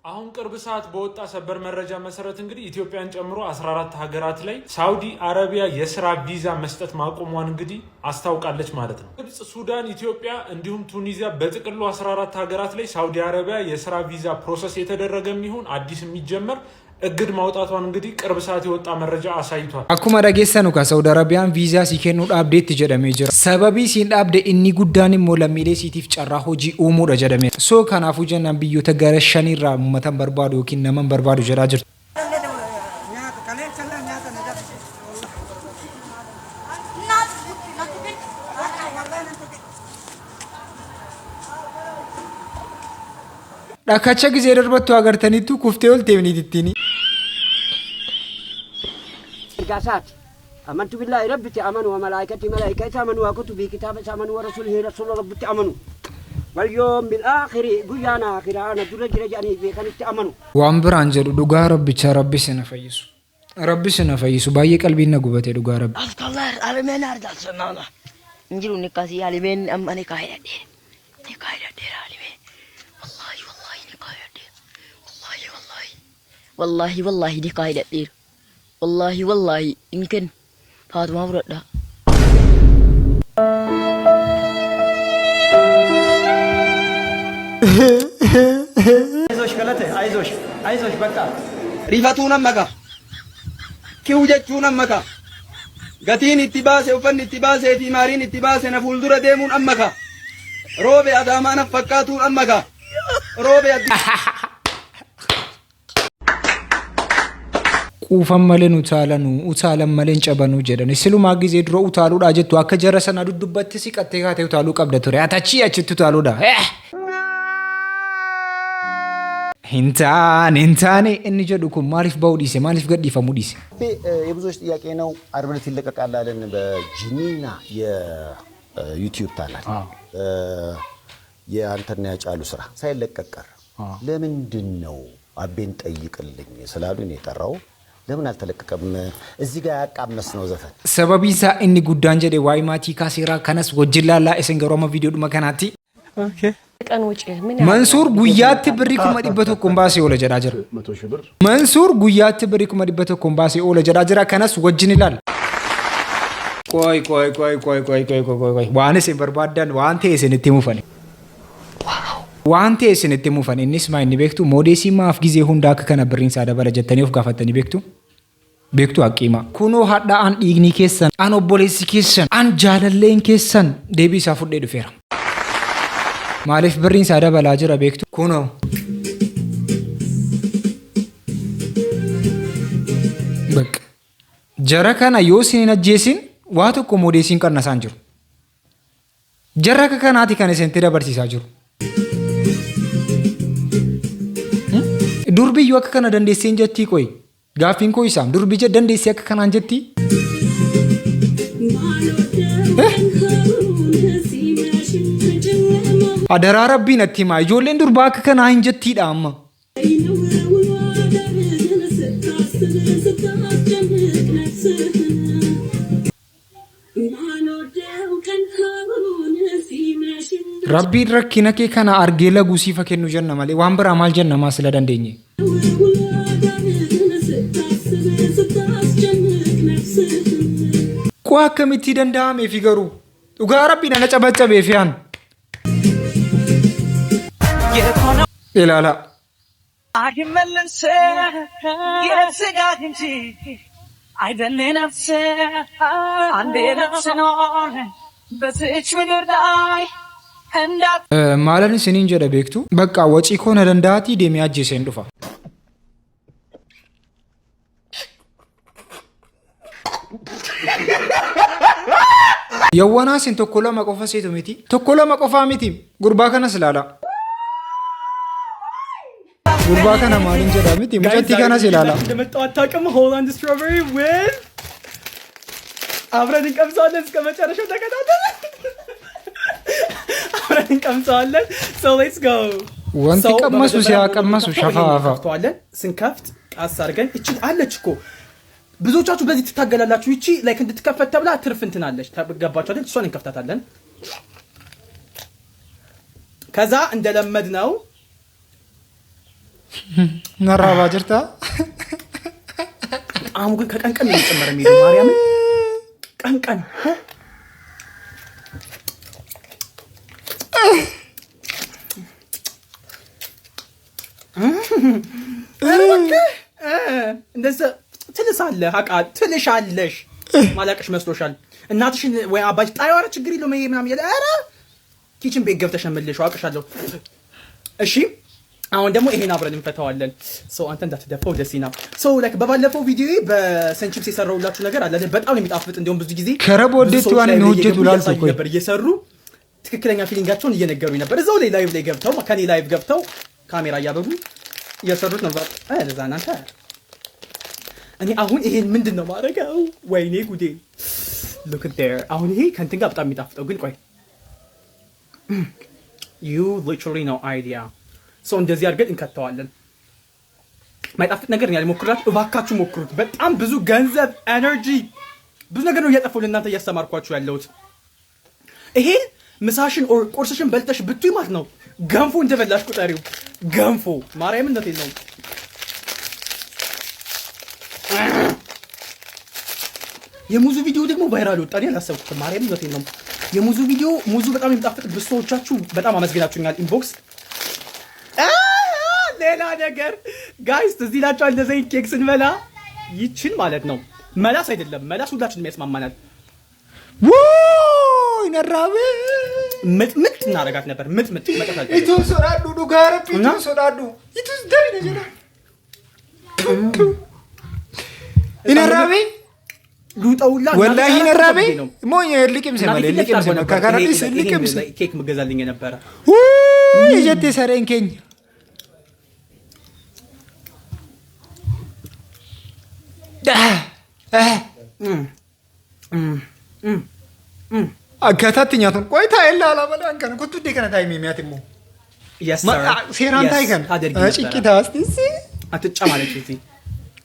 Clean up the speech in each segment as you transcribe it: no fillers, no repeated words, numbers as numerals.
አሁን ቅርብ ሰዓት በወጣ ሰበር መረጃ መሰረት እንግዲህ ኢትዮጵያን ጨምሮ 14 ሀገራት ላይ ሳውዲ አረቢያ የስራ ቪዛ መስጠት ማቆሟን እንግዲህ አስታውቃለች ማለት ነው። ግብጽ፣ ሱዳን፣ ኢትዮጵያ እንዲሁም ቱኒዚያ በጥቅሉ 14 ሀገራት ላይ ሳውዲ አረቢያ የስራ ቪዛ ፕሮሰስ የተደረገ የሚሆን አዲስ የሚጀመር እግድ ማውጣቷን እንግዲህ ቅርብ ሰዓት የወጣ መረጃ አሳይቷል። አኩማ ዳጌሰኑ ከሳውዲ አረቢያን ቪዛ ሲከኑ ዳብዴት ጀደሜ ጅራ ሰበቢ ሲን ዳብዴ እኒ ጉዳን ሞለሚሌ ሲቲፍ ጨራ ሆጂ ኡሙ ጀደሜ ሶ ከናፉ ጀናን ብዮ ተገረሸኒራ መተን በርባዶ ኪነመን በርባዶ ጀራጅር ዳካቸ ጊዜ ደርበቱ አገርተኒቱ ኩፍቴውል ቴብኒቲኒ قاسات آمنت بالله ربتي آمنوا وملائكتي ملائكتي آمنوا وكتبي كتابي آمنوا ورسوله رسول ربتي آمنوا واليوم بالآخر قيانا آخر أنا درج رجعني بكنت آمنوا وأمبر أنجل دوغا ربي ربي سنفيسو ربي سنفيسو باي قلبي نغبته دوغا ربي الله العالمين أرض سنانا نجلو نكاسي العالمين أم أنا كايا دي نكايا دي العالمين والله والله نكايا دي والله والله نكايا دي والله والله يمكن فاطمة ورده አይዞሽ ገለቴ አይዞሽ በቃ ሪፈቱን አመካ ኪውጀቹን አመካ ገቲን ኢትባሴ ኡፈን ኢትባሴ ቲማሪን ኢትባሴ ነፉልዱረ ደሙን አመካ ሮቤ አዳማና ፈቃቱን አመካ ሮቤ ቁፈን መለን ኡታለን መለን ጨበኑ ጀደን ሲሉማ ጊዜ ድሮ ኡታሉ ዳጀቱ አከጀረሰና ዱዱበት ሲቀቴ ካቴ ኡታሉ ቀብደቱ ያታቺ ያችቱ ታሉዳ ሂንታኔ እንጀዱኩ ማሪፍ ባውዲሴ ማሪፍ ገዲፈሙ ዲሴ የብዙዎች ጥያቄ ነው። ዓርብ ዕለት ይለቀቃል አለን በጂኒና የዩቲዩብ ታላል የአንተና ያጫሉ ስራ ሳይለቀቅ ቀረ። ለምንድን ነው አቤን ጠይቅልኝ ስላሉ ነው የጠራው። ለምን አልተለቀቀም? እዚህ ጋር ያቃመስ ነው ዘፈን ሰበቢሳ እኒ ጉዳን ጀዴ ዋይማቲ ካሴራ ከነስ ወጅላላ እስንገሮማ ቪዲዮ ድመከናቲ ኦኬ መንሱር ጉያት ብሪኩ መዲበቶ ኮምባሴ ወለ ጀዳጀራ መንሱር ጉያት ብሪኩ መዲበቶ ኮምባሴ ወለ ጀዳጀራ ከነስ ወጅን ይላል። ቆይ ዋንስ በርባዳን ዋንቴ እስንቲ ሙፈኔ ዋንቴ እስንቲ ሙፈኔ እንስማ እንቤክቱ ሞዴሲ ማፍ ጊዜ ሁንዳክ ከነበሪን ሳደበለ ጀተኔፍ ጋፈተኒ ቤክቱ አቂማ ኩኖ ሀዳ አን ዲግኒ ኬሰን አን ኦቦሌሲ ኬሰን አን ጃለሌን ኬሰን ዴቢሳ ፉዴ ዱፌራ ማለፍ ብሪን ሳደበላ ጅራ ቤክቱ ኩኖ በቃ ጀረከና ዮሲን ነጄሲን ዋቶ ሞዴሲን ቀነሳን ጅሩ ጀረከ ከናቲ ከነሰንቴ ደበርሲሳ ጅሩ ዱርቢ ወከ ከነ ደንዴሴን ጀቲ ቆይ ጋፊን ኮ ይሳም ዱርቢ ጀ ደንዴሴ ከ ከናን ጀቲ አደራ ረቢ ነቲማ ጆሌን ዱርባ ከ ከናን ጀቲ ዳማ ረቢ ረኪነ ከ ከና አርጌ ለጉሲ ፈከኑ ጀነ ማለ ዋንበራ ማል ጀነ ማስለ ደንዴኝ ቋ ከሚቲ ደንዳም ይፊገሩ ዱጋ ረቢ ነጨበጨበ ይፊያን ኢላላ አግመለሰ የስጋት እንጂ አይደለናስ አንዴ ለሰኖ በስች ምድር ላይ ማለን ሲኒን ጀደ ቤክቱ በቃ ወጪ ኮነ ደንዳቲ ደሚያጅ ሰንዱፋ የዋና ሲን ተኮላ ማቆፋ ሴቶ ሚቲ ተኮላ ማቆፋ ሚቲ ጉርባ ከነ ስላላ ጉርባ ከነ ማልን ጀዳ ሚቲ ሙጨቲ ከነ ስላላ እንደመጣው አታውቅም። ሆላንድ ስትሮበሪ ዊዝ አብረን እንቀምሳለን እስከ መጨረሻው ተከታተል። አብረን እንቀምሳለን። so let's go ወንቲ ቀመሱ ሲያቀመሱ ሸፋፋ ተዋለን ስንከፍት ቃስ አድርገን እቺ አለች እኮ ብዙዎቻችሁ በዚህ ትታገላላችሁ። እቺ ላይክ እንድትከፈት ተብላ ትርፍ እንትናለች ተገባችሁ አይደል? እሷን እንከፍታታለን። ከዛ እንደለመድ ነው ነራባ ጅርታ ጣዕሙ ግን ከቀን ቀን እየጨመረ የሚሄደው ማርያምን ቀን ቀን እንደዛ ትልሳለህ ትልሻለሽ ማላቀሽ መስሎሻል። እናትሽን ወይ አባሽ ጣይዋራ ችግር የለውም ይሄ ምናምን ያለ ኧረ ኪችን ቤት ገብተሽ መልሽ አውቅሻለሁ። እሺ አሁን ደግሞ ይሄን አብረን እንፈታዋለን። አንተ እንዳትደፋው ደስ ይና ላይክ በባለፈው ቪዲዮ በሰንቺፕስ የሰራሁላችሁ ነገር አለ በጣም የሚጣፍጥ እንደውም ብዙ ጊዜ ከረቦዴቱዋን ነው ወጀቱ ላልኩ ነበር እየሰሩ ትክክለኛ ፊሊንጋቸውን እየነገሩኝ ነበር። እዛው ላይ ላይቭ ላይ ገብተው ከኔ ላይቭ ገብተው ካሜራ እያበሩ እየሰሩት ነበር። ለዛ እናንተ እኔ አሁን ይሄን ምንድነው ማድረገው? ወይኔ ጉዴ look at there አሁን ይሄ ከንትን ጋር በጣም የሚጣፍጠው ግን ቆይ you literally no idea እንደዚህ አድርገን እንከተዋለን። ማይጣፍጥ ነገር ነው ያልሞክራችሁ፣ እባካችሁ ሞክሩት። በጣም ብዙ ገንዘብ ኤነርጂ ብዙ ነገር ነው እያጠፋሁ ለእናንተ እያስተማርኳችሁ ያለሁት። ይሄ ምሳሽን ኦር ቁርስሽን በልተሽ ብትይ ማለት ነው ገንፎ እንደበላሽ ቁጠሪው። ገንፎ ማርያምን እንደት ነው የሙዙ ቪዲዮ ደግሞ ቫይራል ወጣ። እኔ አላሰብኩትም። ማርያምን እንደት ነው የሙዙ ቪዲዮ ሙዙ በጣም የሚጣፍጥ ብሶቻችሁ በጣም አመስግናችሁኛል ኢንቦክስ ሌላ ነገር ጋይስ እዚህ ላችሁ እንደዚህ ኬክ ስንበላ ይችን ማለት ነው መላስ አይደለም መላስ ሁላችንም ያስማማናል። ወይ ነራበ ምጥምጥ እናረጋት ነበር ምጥምጥ መጣታል ኢቱ ሶራዱ ዱጋረብ ኢቱ ሶራዱ ኢቱስ ደሪ ነጀራ ኢነራበ ሉጣውላ ወላሂ ነራበ ሞኝ ልቅም ሰማለ ልቅም ሰማ ካካራዲስ ልቅም ኬክ መገዛልኝ ነበር ይጀቴ ሰረንከኝ አከታትኛቱን ቆይታ የለ አላበላን ከነ ኩቱ ደከነ ታይም የሚያትሙ ሴራን ታይከን አጭቂታ አስቲስ አትጫ ማለት እዚህ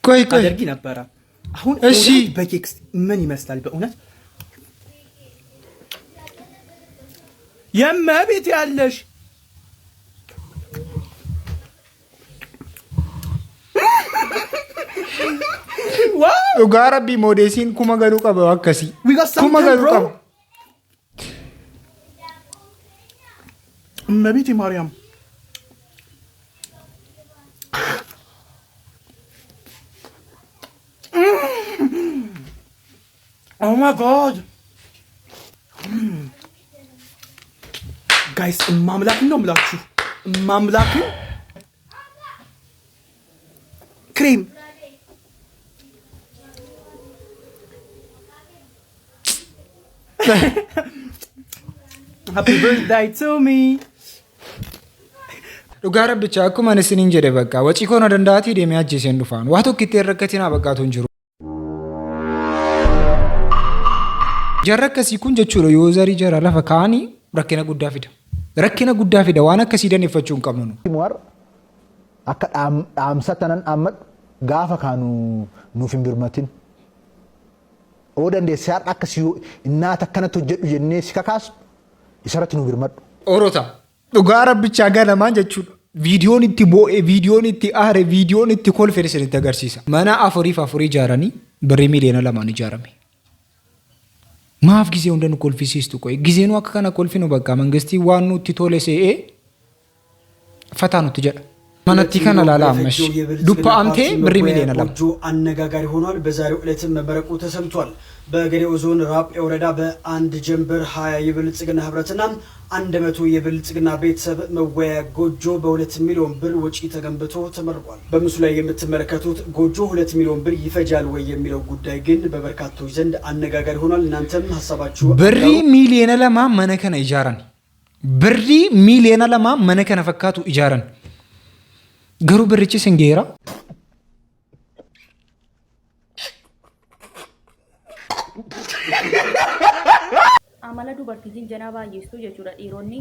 ቆይ አደርጊ ነበር። አሁን እሺ በኬክ ምን ይመስላል በእውነት የመቤት ያለሽ Ugarabi modesin kuma galu qaba akkasi. Kuma galu qaba. Mabiti Mariam. Oh my god. Guys, mamlakin ነው ምላችሁ ማምላክን ክሬም Happy birthday to me. Ugara bicha akkuma isinin jedhe bakka waci kono dandaati deemee ajjeeseen dhufaan waa tokkitti rakkatina baqqaatu hin jiru. Jarra akkasii kun jechuudha yoo zarii jara lafa kaanii rakkina guddaa fida. Rakkina guddaa fida waan akkasii dandeeffachuu hin qabnu. Muwar akka dhaamsa tanan amma gaafa kaanu nuuf hin birmatin. Oo dandeessaa akka si inaata akkanatti hojjedhu jennee si kakaasu isarratti nu birmadhu. Orota dhugaa rabbichaa ganamaan jechuudha. Viidiyoon itti boo'ee, viidiyoon itti aare, viidiyoon itti kolfee isinitti agarsiisa. Mana afuriif afurii ijaaranii birrii miliyoona lamaan ijaarame. Maaf gisee hunda nu kolfisiistu qoy. Giseenuu akka kana kolfinu bakka mangistii waan nutti tole se'ee fataa nutti jedha. ማነቲ ከናላላ አመሽ ዱፓ አምቴ ብሪ ሚሊዮን አለም ጎጆ አነጋጋሪ ሆኗል። በዛሬው ዕለት መበረቁ ተሰምቷል። በገዴኦ ዞን ራጴ ወረዳ በአንድ ጀንበር 20 የብልጽግና ህብረትና 100 የብልጽግና ቤተሰብ መወያ ጎጆ በ2 ሚሊዮን ብር ወጪ ተገንብቶ ተመርቋል። በምስሉ ላይ የምትመለከቱት ጎጆ 2 ሚሊዮን ብር ይፈጃል ወይ የሚለው ጉዳይ ግን በበርካቶች ዘንድ አነጋጋሪ ሆኗል። እናንተም ሐሳባችሁ ብሪ ሚሊዮን አለማ መነከነ ኢጃራን ብሪ ሚሊዮን አለማ መነከነ ፈካቱ ኢጃራን Garuu birrichi singeera. Amala dubartiin janaa baay'istuu jechuudha. Dhiironni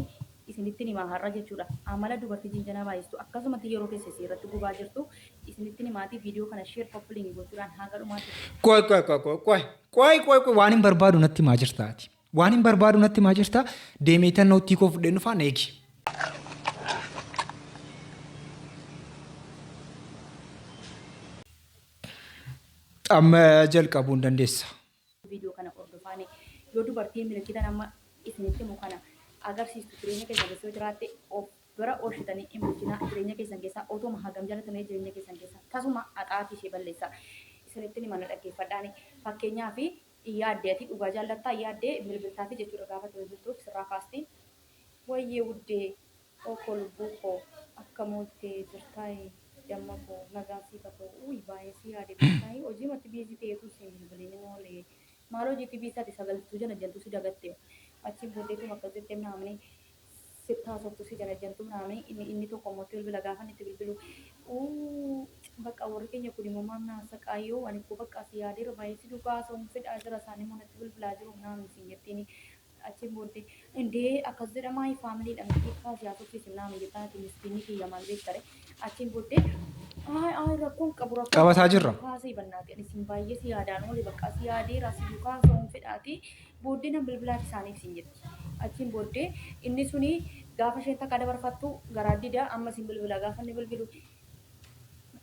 isinitti himaa har'a jechuudha. Amala dubartiin janaa baay'istuu akkasumatti yeroo keessa irratti gubaa jirtu isinitti himaatii viidiyoo kana share coupling gochuudhaan haga dhumaatti. Qoy waan hin barbaadu natti himaa jirtaati. Waan hin barbaadu natti himaa jirtaa deemeetan nootii koo fudhee dhufaan eegi. amma jalqabuu hin dandeessa. Viidiyoo kana hordofaani yoo dubartiin milikitan amma isinitti himu kana agarsiistu jireenya keessan keessa yoo jiraatte of bira oolchitanii hin bulchinaa jireenya keessan keessaa otuma hagam jalatanii jireenya keessan keessaa tasuma haxaatii ishee balleessa isinitti himana dhaggeeffadhaani fakkeenyaaf yaaddeeti dhugaa jaallattaa yaaddee bilbiltaafi jechuudha gaafa bilbiltuuf sirraa kaastiin wayyee wuddee okko lubbuu koo akka moottee jirtaayee damma koo nagaan siifa koo baay'ee si yaade bitaayi hojii matti biizii ta'eetu siin bilbiliin oolee maal hojiitti biisaati sagaltuu jala jaltu si dagatte achiin booddeetu akka jettee naamni sittaa softu si jala jaltu naamni inni tokko mootti bilbila gaafa itti bilbilu bakka warri keenya kun immoo maamna saqaayyoo ani koo bakka si yaadeera baay'ee si dhugaa soon fedhaa jira isaanii monatti bilbilaa jiru naamni siin jettiin achiin booddee indee akkas jedhamaa faamiliidhaan xiqqaa siyaasofsiis naamni jettaan ati miskiinni kiyya maal beektare achiin booddee rakkoon qabu rakkoo qabataa jirra. kaasee bannaati isin baay'ee si yaadaan oole bakka si yaadeera si dhugaa soon fedhaati booddee nan bilbilaati isaaniif siin jetti achiin booddee inni suni gaafa isheen takka dabarfattu garaa didaa amma isin bilbila gaafa inni bilbilu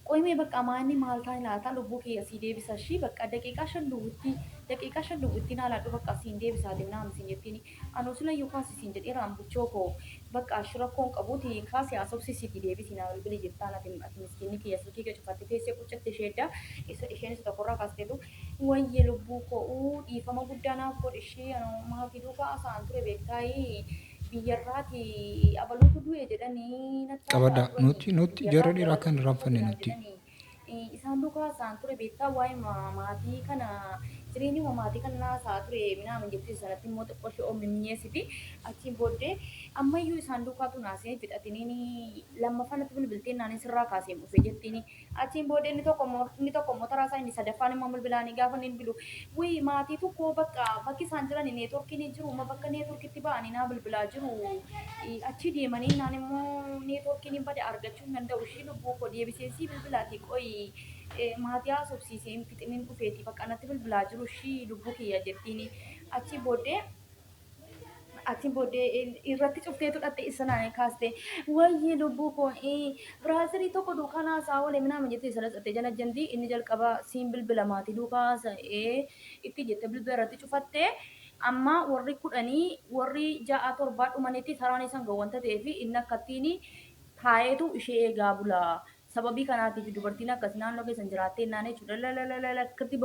qoyimee bakka maanni maal taa'e laata lubbuu kiyya sii deebisa shii bakka daqiiqaa shan duwwitti naalaadhu bakka siin deebisaa deemnaan siin jettiin anuu sila yoo kaasisiin jedhee raambuchoo koo bakka ashirakoon qabuuti kaasii haasofsiisiitii deebisii naa bilbili jettaan ati miskiinni kiyya silkii kee cufatte teessee qucatte isheedda isheenis tokkorraa kaasteetu wayyee lubbuu koo dhiifama guddaa naaf godhe ishee maatii duukaa asaan ture beektaayii biyyarraati abaluutu du'e jedhanii qabadha nuti jarra dhiiraa kan raanfanne nuti. Isaan duukaa isaan ture beektaa waa'ee maatii kana jireenyi maatii kana naasaa ture minaamin jettee sanatti immoo xiqqoo ishee oomimmiyeessiti achiin booddee ammayyuu isaan duukaatu naasee fidhatiniin lammaffaanatti bilbilteen naanii sirraa kaasee dhufe jettiin achiin booddee inni tokko immoo taraasaa inni sadaffaan immoo bilbilaanii gaafa inni bilbilu wayii maatii tokko bakki isaan jiran neetworkiin hin jiru bakka neetworkitti ba'anii naa bilbilaa jiru achi deemanii naan immoo neetworkiin hin bade argachuu hin danda'u ishii lubbuu koo deebiseensi bilbilaati qoyi maatii haasofsiiseen fixiniin dhufeeti bakka natti bilbilaa jiru ishii lubbuu kiyya jettiin achiin booddee irratti cufteetu dhatte isanaan kaaste wayyee lubbuu koo biraazirii tokko duukaa naasaa oole minaamin jettee sana dhatte jala jantii inni jalqaba siin bilbila maatii duukaa itti jette bilbila irratti cufatte amma warri 10 warri 6-7 dhumanitti saraan isaan gawwanta ta'eef inni akkattiin taa'eetu ishee eegaa bulaa. Sababii kanaatiif dubartiin akkas naannoo keessan jiraattee naannoo jechuudha akkatti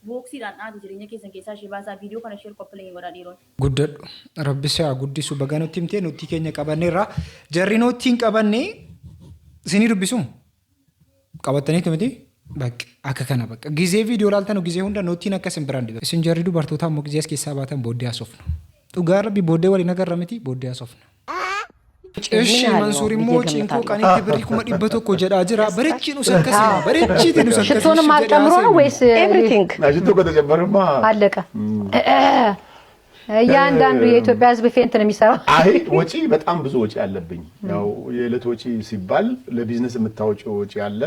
booksiidhaan dhaatu jireenya keessan keessaa ishee baasaa viidiyoo kana sheer qophiilee godhaa dhiiroon. Guddadhu rabbisa guddisu baga nutti himtee nutti keenya qabanneerra jarri nutti hin qabanne isinii dubbisu qabattaniitu miti bakka akka kana bakka gizee viidiyoo laaltanu gizee hunda nuttiin akkas hin biraan dhiba isin jarri dubartootaa immoo gizee as keessaa baatan booddee haasofna dhugaa rabbi booddee waliin agarra miti booddee haasofna. Eshi Mansuur immoo cinkoo qanitti birrii 100 jedhaa jira bareechi nu sakkasii bareechiti nu sakkasii ሽቶንም አልጨምሮ ነው ወይስ ኤቭሪቲንግ ሽቶ ከተጨመረማ አለቀ እያንዳንዱ የኢትዮጵያ ሕዝብ ፌንት ነው የሚሰራው አይ ወጪ በጣም ብዙ ወጪ አለብኝ ያው የዕለት ወጪ ሲባል ለቢዝነስ የምታወጪው ወጪ አለ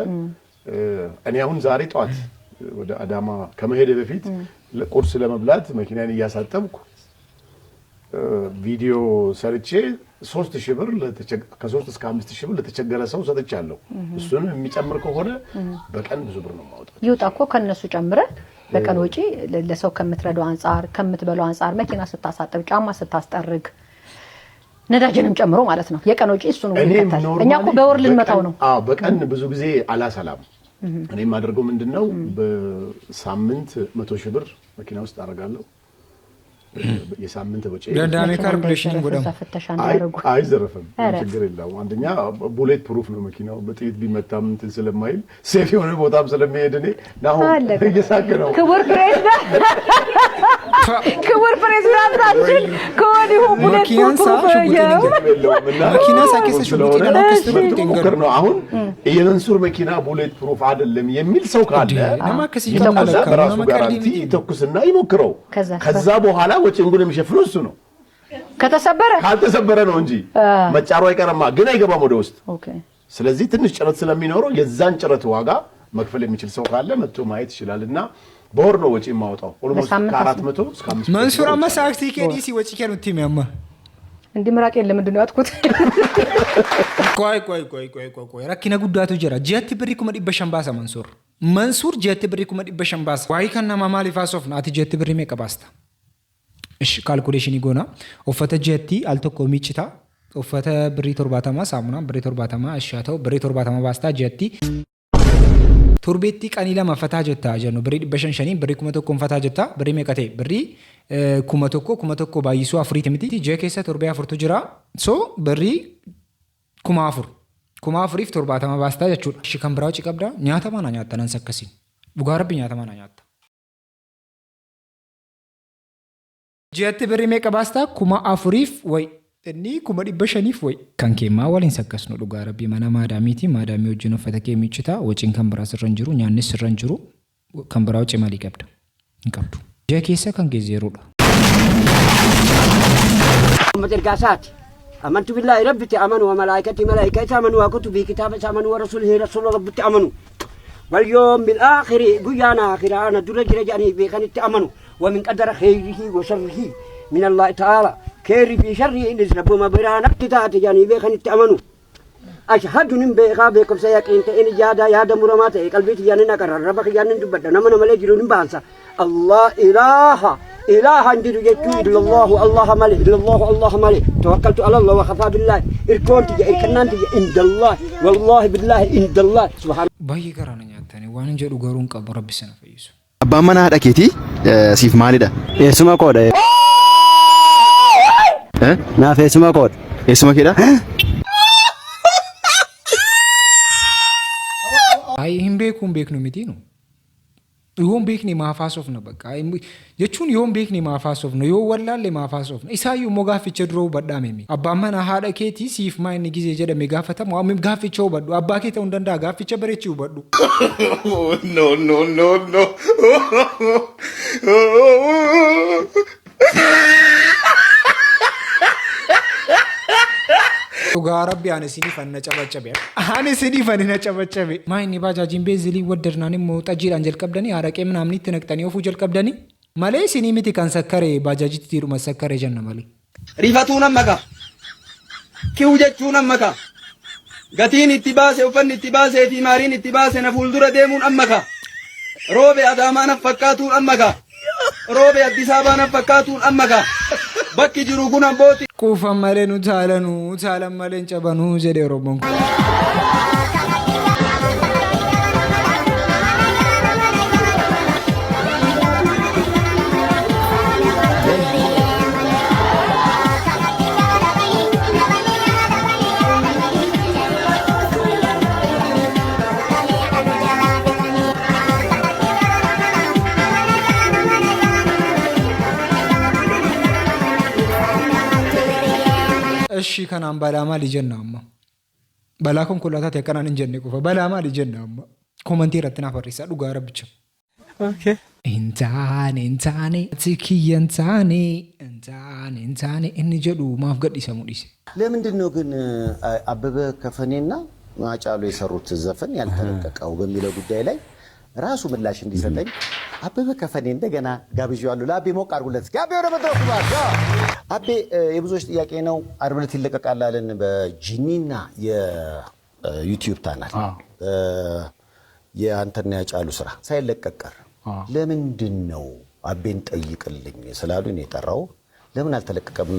እኔ አሁን ዛሬ ጧት ወደ አዳማ ከመሄድ በፊት ቁርስ ለመብላት መኪናን እያሳጠብኩ ቪዲዮ ሰርቼ 3000 ብር ከ3 እስከ 5000 ብር ለተቸገረ ሰው ሰጥቻለሁ እሱን የሚጨምር ከሆነ በቀን ብዙ ብር ነው ማውጣት ይውጣ እኮ ከነሱ ጨምረ በቀን ወጪ ለሰው ከምትረዳው አንፃር ከምትበለው አንፃር መኪና ስታሳጥብ ጫማ ስታስጠርግ ነዳጅንም ጨምሮ ማለት ነው የቀን ወጪ እሱ ነው የሚከተል እኛ እኮ በወር ልንመጣው ነው አዎ በቀን ብዙ ጊዜ አላሰላም እኔ ማደርገው ምንድነው በሳምንት 100,000 ብር መኪና ውስጥ አደርጋለሁ የሳምንት ወጪ ለዳሜ ካልኩሌሽን ወደም አይዘረፍም ችግር የለውም አንደኛ ቡሌት ፕሩፍ ነው መኪናው በጥይት ቢመታም እንትን ስለማይል ሴፍ የሆነ ቦታም ስለሚሄድ እኔ ናሁ እየሳቀ ነው ክቡር ፕሬዝዳንታችን ከወዲሁ ቡሌት ፕሩፍ መኪና ሳይከስ ሹጉጥ ነው አሁን የመንሱር መኪና ቡሌት ፕሩፍ አይደለም የሚል ሰው ካለ በራሱ ጋራንቲ ተኩስና ይሞክረው ከዛ በኋላ ወጪውን የሚሸፍነው እሱ ነው ካልተሰበረ ነው እንጂ መጫሩ አይቀርማ ግን አይገባም ወደ ውስጥ ስለዚህ ትንሽ ጭረት ስለሚኖረው የዛን ጭረት ዋጋ መክፈል የሚችል ሰው ካለ መጥቶ ማየት ይችላልና በወር ነው ወጪ ማውጣው ኦልሞስት ከ400 እስከ 500 መንሱር አመሳክቲ ከዲሲ ወጪ ከኑት የሚያማ እንዲምራቅ የለም ምንድነው ያጥኩት ቆይ ረኪና ጉዳቱ ጀራ ጂአቲ ብሪ ኩመ ዲበ ሸምባሳ መንሱር መንሱር ጀት ብሪ ኩመ ዲበሸን ባስ ዋይ ከነማ ማሊፋሶፍ ናቲ ጀት ብሪ ሜቀ ባስታ እሺ ካልኩሌሽን ይጎና ኦፈተ ጀቲ አልተኮ ሚችታ ኦፈተ ብሪ ቶርባታማ ሳሙና ብሪ ቶርባታማ አሻተው ብሪ ቶርባታማ ባስታ ጀቲ ቱርቤቲ ቀኒ ለማ ፈታ ጀታ ጀኑ ብሪ ዲበሸን ሸኒ ብሪ ኩመ ተኮ ፈታ ጀታ ብሪ ሜቀቴ ብሪ ኩመ ተኮ ባይሱ አፍሪት ሚቲ ጀኬሰ ቶርቤ አፍርቱ ጅራ ሶ ብሪ ኩማ አፍሪፍ ቶርባታማ ባስታ ጀቹ እሺ ከምብራው ጭቀብዳ ኛታ ማና ኛታ ነንሰከሲ ቡጋረብ ኛታ ማና ኛታ ጀት ብሪ ሜቀ ባስታ ኩማ አፍሪፍ ወይ እኒ ኩመ ዲበሸኒፍ ወይ ከንኬማ ወሊን ሰከስ ነው ዱጋረብ ማና ማዳሚቲ ማዳሚ ወጅኖ ፈተከ የሚችታ ወጪን ከምብራ ስረንጅሩ ኛንስ ስረንጅሩ ከምብራው ጭማሊ ይቀብዳ እንቀብዱ ጀኬሰ ከንጌ ዜሮዳ መደርጋሳት አመንቱ ቢላሂ ረብቲ አመኑ ወመላኢከቲ መላኢከቲ አመኑ ወኩቱቢ ኪታበ አመኑ ወረሱሊሂ ረሱል ረብቲ አመኑ ወልዮም ቢልአኺሪ ጉያና አኺራ አነ ዱረጅ ረጃኒ ቤከንቲ አመኑ ومن قدر خيره وشره من الله تعالى خير في شره نزرب مبرانا تتات جاني بيخن تأمنوا أشهد من بيخا بيكم سيقين تئن جادا يادا مرمات قلبي تجاني نكر ربك جاني دبدا نمنا ملجلو نبانسا الله إله عندي يجتو إلا الله ملك إلا الله ملك توكلت على الله وخفى بالله إركون تجا إركنان تجا عند الله والله بالله عند الله سبحان باي كرانا نياتاني وانن جدو غارون قب ربي سنة فيسو abbaan manaa haadha keetii siif maalidha? Eessuma koodha. Naaf eessuma koodha. Eessuma keedha? Ay hin beeknu miti nu. Yoon beekni maafaasofna bakka. Jechuun yoon beekni maafaasofna yoo wallaalle maafaasofna. Isaayyuu immoo gaafficha duroo badhaame mi. Abbaan manaa haadha keetii siif maa inni gizee jedhame gaafatamu amma gaafficha hubadhu. Abbaa kee ta'uu danda'a gaafficha bareechi hubadhu. No. Dhugaa rabbi ani sinifan na cabacabe. Ani sinifan na cabacabe. Maa inni baajaajiin beezilii waddarnaan immoo xajiidhaan jalqabdanii haraqee ምናምን itti naqxanii ofuu jalqabdanii malee sinii miti kan sakkaree baajaajitti tiiruma sakkaree jenna malee. Rifatuun ammaka. Kiu jechuun ammaka. Gatiin itti baase uffanni itti baasee fi maariin itti baase na fuuldura deemuun ammaka. Roobe Adaamaa na fakkaatuun ammaka. Roobe Addis Ababaa na fakkaatuun ammaka. Bakki jiru kun ambooti. Kuufan malee nu taalan malee cabanuu jedhe Oromoon kun. እሺ ከናም ባላማ ሊጀናማ ባላ ኮንኮላታት ያቀናን እንጀነ ቆፈ ባላማ ሊጀናማ ኮመንት ይረትና ፈሪሳ ዱጋ ረብቻ ኦኬ እንታኔ ትኪየንታኔ እንጀዱ ማፍገድ ይሰሙ ዲስ ለምንድን ነው ግን አበበ ከፈኔና ማጫሉ የሰሩት ዘፈን ያልተለቀቀው በሚለው ጉዳይ ላይ ራሱ ምላሽ እንዲሰጠኝ አበበ ከፈኔ እንደገና ጋብዣዋለሁ። ለአቤ ሞቅ አድርጉለት። ጋቤ ወደ መድረኩ ባካ። አቤ የብዙዎች ጥያቄ ነው። ዓርብ ዕለት ይለቀቃል አለን በጂኒና የዩቲዩብ ቻናል። የአንተና ያጫሉ ስራ ሳይለቀቅ ቀረ። ለምንድን ነው አቤን ጠይቅልኝ ስላሉኝ የጠራው? ለምን አልተለቀቀም?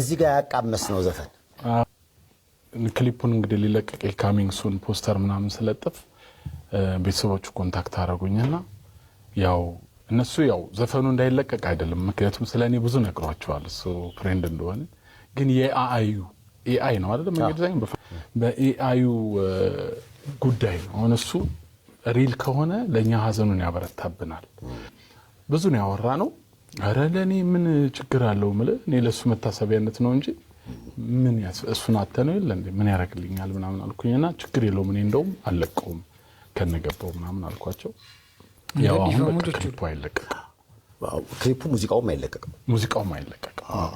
እዚህ ጋር ያቃመስ ነው ዘፈን ክሊፑን እንግዲህ ሊለቀቅ ካሚንግ ሱን ፖስተር ምናምን ስለጥፍ ቤተሰቦቹ ኮንታክት አደረጉኝና ያው እነሱ ያው ዘፈኑ እንዳይለቀቅ አይደለም ምክንያቱም ስለኔ ብዙ ነግሯቸዋል እሱ ፍሬንድ እንደሆነ ግን ኤአይ ነው አይደል እንግዲህ በኤአዩ ጉዳይ ነው እነሱ ሪል ከሆነ ለኛ ሀዘኑን ያበረታብናል ብዙ ነው ያወራነው አረ ለኔ ምን ችግር አለው ማለት እኔ ለሱ መታሰቢያነት ነው እንጂ ምን እሱን አተነው ይል እንዴ ምን ያረግልኛል ምናምን አልኩኝና ችግር የለውም እኔ እንደውም አልለቀውም ከነገባው ምናምን አልኳቸው ያው አሁን ክሊፑ አይለቀቅም ክሊፑ ሙዚቃውም አይለቀቅም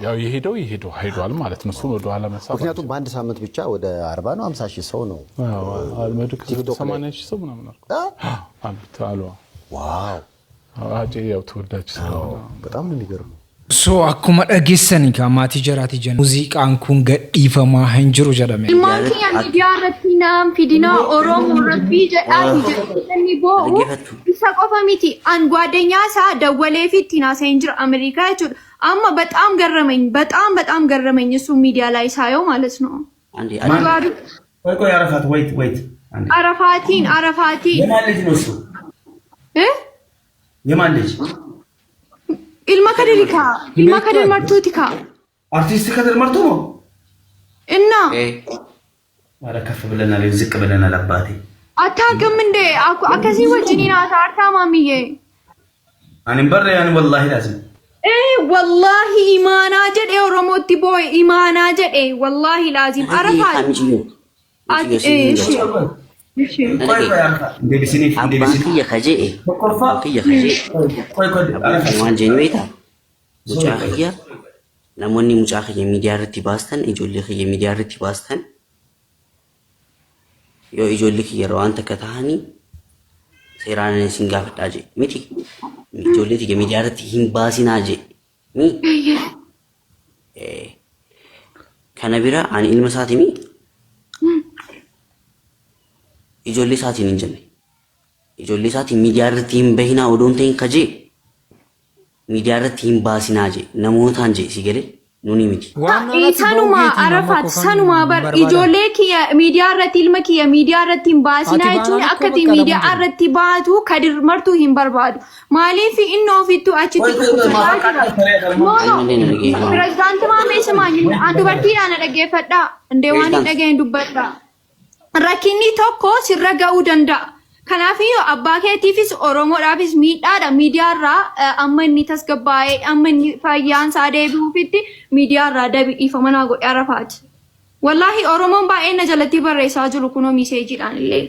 ያው የሄደው ሄዷል ማለት ነው እሱን ወደ ኋላ መሳብ ምክንያቱም በአንድ ሳምንት ብቻ ወደ 40 ነው 50 ሺህ ሰው ነው አልመድክ 80 ሺህ ሰው ምናምን አልኩ ዋው አጄ ያው ተወዳጅ ሰው በጣም ነው የሚገርመው So akkuma dhageessanii ka maatii jaraati jenna muuziqaan kun gadhiifamaa hin jiru jedhame. Ilmaan keenya miidiyaa irratti naam fidina Oromoo rabbii jedhaati jedhanii boo'u isa qofa miti an ጓደኛ isaa dawwalee fi ittiin haasa'in jira Ameerikaa jechuudha. Amma በጣም ገረመኝ እሱ ሚዲያ ላይ ሳየው ማለት ነው። ቆይ አረፋት ወይት አረፋቲን የማን ልጅ ነው እሱ? የማን ልጅ? ilma kadir martuutika አርቲስት ከድር መርቶ ነው እና ኧረ ከፍ ብለናል ዝቅ ብለናል አባቴ አታውቅም እንዴ አከዚህ ወጅኒና ታርታ ማሚዬ አንም በር ያን ወላሂ ላዝም ወላሂ ኢማና ጀዴ ኦሮሞቲ ቦይ ኢማና ጀዴ ወላሂ ላዚም አረፋት namoonni mucaa kiyya miidiyaa irratti baastan ijoollee kiyya miidiyaa irratti baastan yoo ijoollee kiyya irraa waan takka tahanii seeraan isin gaafadhaa jee miti ijoollee kiyya miidiyaa irratti hin baasinaa jee kana bira ani ilma isaati mi ijoollee isaatiin hin jenne ijoollee isaatiin miidiyaa irratti hin bahinaa odoon ta'in kajee miidiyaa irratti hin baasinaa jee namootaan jee si galee nuni miti. Sanuma Arafat sanuma bar ijoollee kiyya miidiyaa irratti ilma kiyya miidiyaa irratti hin baasinaa jechuun akkati miidiyaa irratti baatu kadir martuu hin barbaadu. Maaliif inni ofittu achitti pirezidaantii maamee simaanyi dubartiidhaan dhaggeeffadhaa indee waan hin dhageen dubbadhaa. Rakkinni tokko sirra ga'uu danda'a. Kanaafuu abbaa keetiifis Oromoodhaafis miidhaadha miidiyaa irraa amma inni tasgabbaa'ee amma inni fayyaan isaa deebi'uufitti miidiyaa irraa dhiifama naa godhe Arafaati. Wallaahi Oromoon baay'een na jalatti barreessaa jiru kunoo miseejiidhaan illee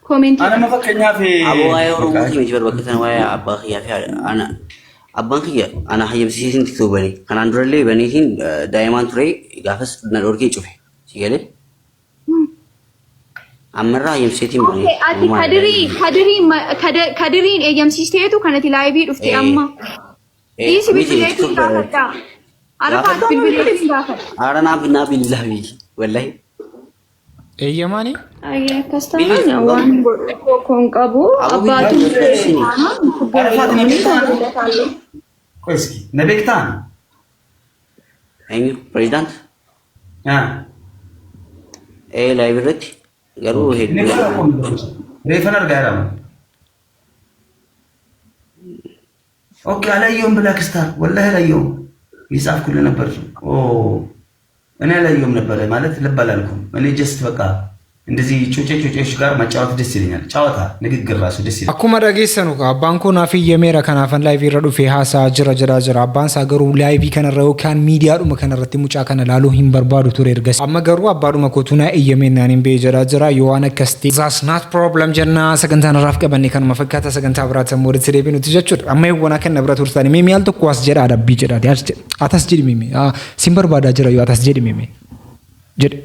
koomentii. Ana fakkeenyaaf waa'ee Oromooti miti barbaachatan waa'ee abbaa kiyyaa fi abbaan kiyya ana hayyamsiisin tiktok bane kanaan durallee baneetiin daa'imaan ture gaafas na dhorkee cufe si galee. Amarraa eeyyamsiitiin bane. Ati kadiriin eeyyamsiisteetu kanatti laayivii dhufte amma. Dhiisi bilbileetiin gaafadhaa. Arafaat bilbileetiin gaafadha. Ara naa billahi wallahi. Eeyyamaani? Akkas ta'an waan koon qabu abbaatu Arafaat ni miidhaan. Qoyski na beektaan? Eenyu pirezidaant? Laayivii irratti. Garuu hedduu reefan argaa jirama. ኦኬ አላየሁም ብላክ ስታር ወላሂ አላየሁም ይጻፍኩልህ ነበር። እኔ አላየሁም ነበር ማለት ልብ አላልኩም። እኔ ጀስት በቃ እንደዚህ ጩጬዎች ጋር መጫወት ደስ ይለኛል። ጨዋታ ንግግር ራሱ ደስ ይላል። akkuma dhageessanu abbaan kun afi yemeera kanaafan laayivii irra dhufee haasaa jira abbaan isaa garuu laayivii kanarra yookaan miidiyaadhuma kanarratti mucaa kana laaluu hin barbaadu ture ergas amma garuu abbaadhuma kootunaa eeyyamennaan hin bee jira yoo waan akkasti that's not problem jenna sagantaan irraaf qabanne kanuma fakkaata sagantaa biraatan walitti deebinuti jechuudha amma eewwana kan bira turtani mee mi'al tokko as jedha adabbii jedhaati atas jedhi mimi sin barbaadaa jira yoo atas jedhi mimi jedhe